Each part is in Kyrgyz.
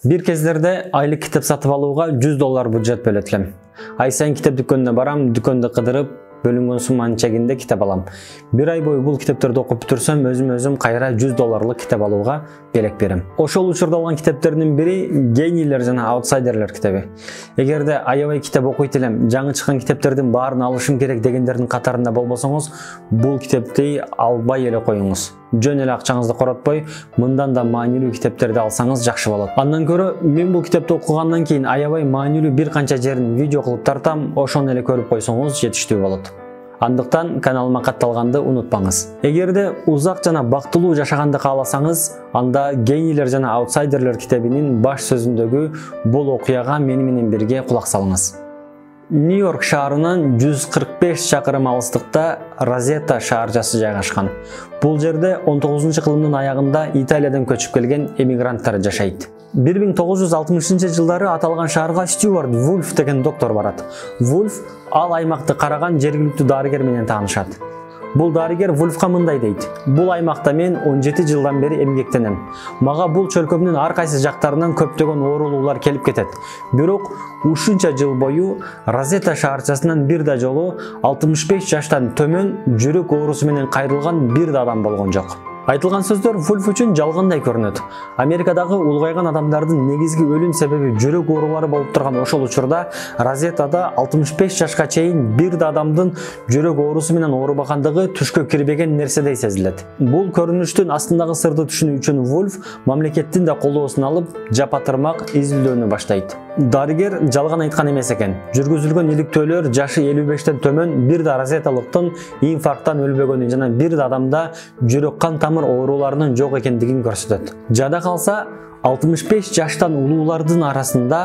Bir кездерде айлык китеп сатып алууга $100 бюджет бөлөт элем. Ай сайын китеп дүкөнүнө барам, дүкөндө кыдырып, бөлүнгөн сумманын чегинде китеп алам. Bir ай бою бул китептерди окуп бүтүрсөм, өзүм кайра $100 китеп алууга белек берем. Ошол учурда алган китептердин бири Генийлер жана Аутсайдерлер китеби. Эгерде аябай китеп окуйт элем, жаңы чыккан китептердин баарын алышым керек дегендердин катарында болбосоңуз, бул китепти албай эле коюңуз. Жөн эле акчаңызды коротпой, мындан да маанилүү китептерди алсаңыз жакшы болот. Андан көрө мен бул китепти окугандан кийин аябай маанилүү бир канча жерин видео кылып тартам, ошону эле көрүп койсоңуз жетиштүү болот. Андыктан каналыма катталганды унутпаңыз. Эгерде узак жана бактылуу жашаганды кааласаңыз, анда Генийлер жана Аутсайдерлер китебинин баш сөзүндөгү бул окуяга мени менен бирге кулак салыңыз. Нью-Йорк шаарынан 145 чакырым алыстыкта Розетта шаарчасы жайгашкан. Бул жерде 19-кылымдын аягында Италиядан көчүп келген эмигранттар жашайт. 1960-жылдары аталган шаарга Стюарт Вульф деген доктор барат. Вульф ал аймакты караган жергиликтүү дарыгер менен таанышат. Бул дарыгер Вульфка мындай дейт: "Бул аймакта мен 17 жылдан бери эмгектенем. Мага бул чөлкөмдүн ар кайсы жактарынан көптөгөн оорулуулар келип кетет. Бирок ушунча жыл бою Розетта шаарчасынан бир да жолу 65 жаштан төмөн жүрөк оорусу менен кайрылган бир да адам болгон жок." Айтылган сөздөр Вульф үчүн жалгандай көрүнөт. Америкадагы улгайган адамдардын негизги өлүм себеби жүрөк оорулары болуп турган ошол учурда Розеттада 65 жашка чейин бир да адамдын жүрөк оорусу менен оорубагандыгы түшкө кирбеген нерседей сезилет. Бул көрүнүштүн астындагы сырды түшүнүү үчүн Вульф мамлекеттин да колдоосун алып, жапатырмак изилдөөнү баштайт. Дарыгер жалган айткан эмес экен. Жүргүзүлгөн иликтөөлөр жашы 55-тен төмөн бир да розетталыктын инфаркттан өлбөгөнүн жана бир да адамда жүрөк кан тамыр ооруларынын жок экендигин көрсөтөт. Жада калса 65 жаштан улуулардын арасында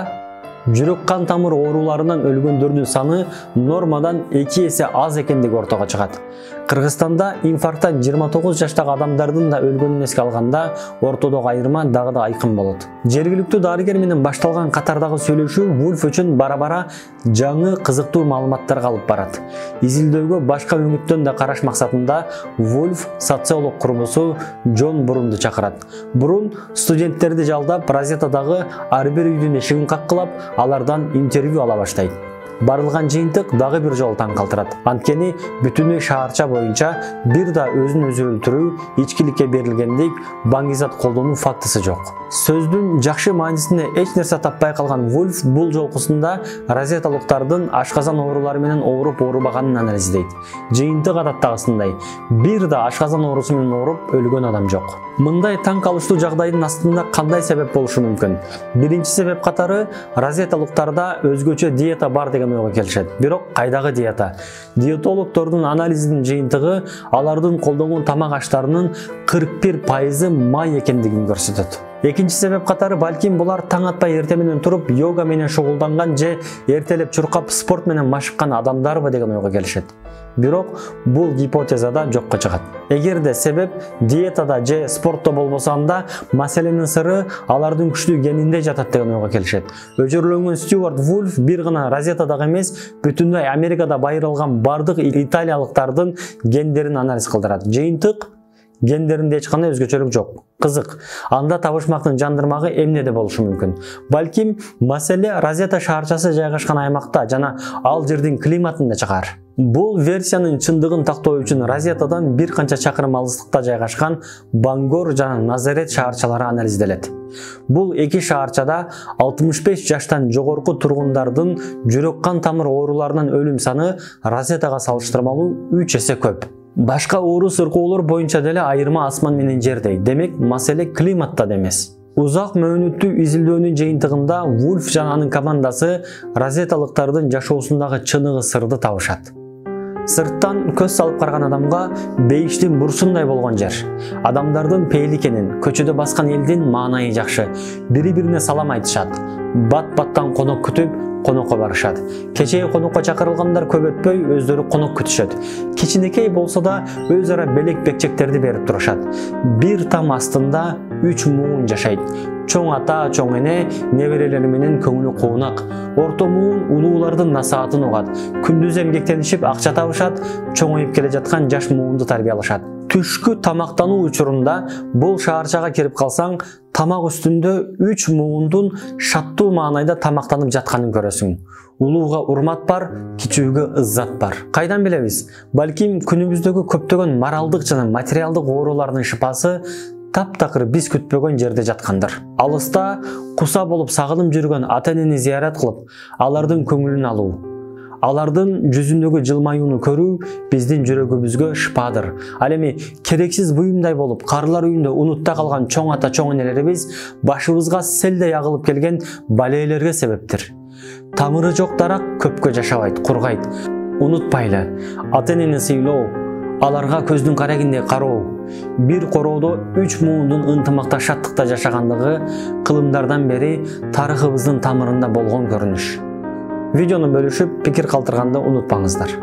жүрөк кан тамыр ооруларынан өлгөндөрдүн саны нормадан 2 эсе аз экендиги ортого чыгат. Кыргызстанда инфаркттан 29 жаштагы адамдардын да өлгөнүн эске алганда ортодогу айырма дагы да айкын болот. Жергиликтүү дарыгер менен башталган катардагы сөйлөшүү Вульф үчүн бара-бара жаңы кызыктуу маалыматтарга алып барат. Изилдөөгө башка өңүттөн да караш максатында Вульф социолог курбусу Джон Брунду чакырат. Брун студенттерди жалдап, Розеттадагы ар бир үйдүн эшигин каккылап, алардан интервью ала баштайт. Барылган жыйынтык дагы бир жолу таң калтырат. Анткени бүтүнөй шаарча боюнча бир да өзүн өзү өлтүрүү, ичкиликке берилгендик, баңгизат колдонуу фактысы жок. Сөздүн жакшы маанисинде эч нерсе таппай калган Вульф бул жолкусунда розетталыктардын ашказан оорулары менен ооруп-оорубаганын анализдейт. Жыйынтык адаттагысындай, бир да ашказан оорусу менен ооруп өлгөн адам жок. Мындай таң калыштуу жагдайдын астында кандай себеп болушу мүмкүн? Биринчи себеп катары розетталыктарда өзгөчө диета бар деген ойго келишет. Бирок кайдагы диета? Диетологдордун анализинин жыйынтыгы алардын колдонгон тамак аштарынын 41% май экендигин көрсөтөт. Экинчи себеп катары балким булар таң атпай эрте менен туруп йога менен шугулданган же эртелеп чуркап спорт менен машыккан адамдарбы деген ойго келишет. Бирок бул гипотезада жокко чыгат. Эгерде себеп диетада же спортто болбосо анда маселенин сыры алардын күчтүү генинде жатат деген ойго келишет. Өчүрүлгөн Стюарт Вульф бир гана Розеттадагы эмес, бүтүндөй Америкада байырылган бардык италиялыктардын гендерин анализ кылдырат. Жыйынтык гендеринде эч кандай өзгөчөлүк жок. Кызык. Анда табышмактын жандырмагы эмнеде болушу мүмкүн? Балким маселе Розетта шаарчасы жайгашкан аймакта жана ал жердин климатында чыгар. Бул версиянын чындыгын тактоо үчүн Розеттадан бир канча чакырым алыстыкта жайгашкан Бангор жана Назарет шаарчалары анализделет. Бул эки шаарчада 65 жаштан жогорку тургундардын жүрөк кан тамыр ооруларынан өлүм саны Розеттага салыштырмалуу 3 эсе көп. Башка оору сыркоолор боюнча деле айырма асман менен жердей. Демек, маселе климатта эмес. Узак мөөнөттүү изилдөөнүн жыйынтыгында Вульф жана анын командасы розетталыктардын жашоосундагы чыныгы сырды табышат. Сырттан көз салып караган адамга бейиштин бурсундай болгон жер. Адамдардын пейликенин, көчөдө баскан элдин маанайы жакшы. Бири-бирине салам айтышат. Бат-баттан конок күтүп, конокко барышат. Кечээ конокко чакырылгандар көп өтпөй өздөрү конок күтүшөт. Кичинекей болсо да өз ара белек бекчектерди берип турушат. Бир там астында 3 муун жашайт. Чоң ата, чоң эне, неберелери менен көңүлү куунак. Орто муун улуулардын насаатын угат. Күндүз эмгектенишип акча табышат, чоңоюп келе жаткан жаш муунду тарбиялашат. Түшкү тамактануу учурунда бул шаарчага кирип калсаң, тамак үстүндө 3 муундун шаттуу маанайда тамактанып жатканын көрөсүң. Улууга урмат бар, кичүүгө ыззат бар. Кайдан билебиз? Балким күнүбүздөгү көптөгөн моралдык жана материалдык оорулардын шыпасы таптакыр биз күтпөгөн жерде жаткандыр. Алыста куса болуп сагынып жүргөн ата-энени зыярат кылып, алардын көңүлүн алуу, алардын жүзүндөгү жылмаюуну көрүү биздин жүрөгүбүзгө шыпадыр. Ал эми керексиз буюмдай болуп, карылар үйүндө унутта калган чоң ата чоң энелерибиз башыбызга селдей агылып келген балээлерге себептир. Тамыры жок дарак көпкө жашабайт, кургайт. Унутпайлы, ата-энени сыйлоо, аларга көздүн карагиндей кароо, бир короодо 3 муундун ынтымакта шаттыкта жашагандыгы кылымдардан бери тарыхыбыздын тамырында болгон көрүнүш. Видеону бөлүшүп, пикир калтырганды унутпаңыздар.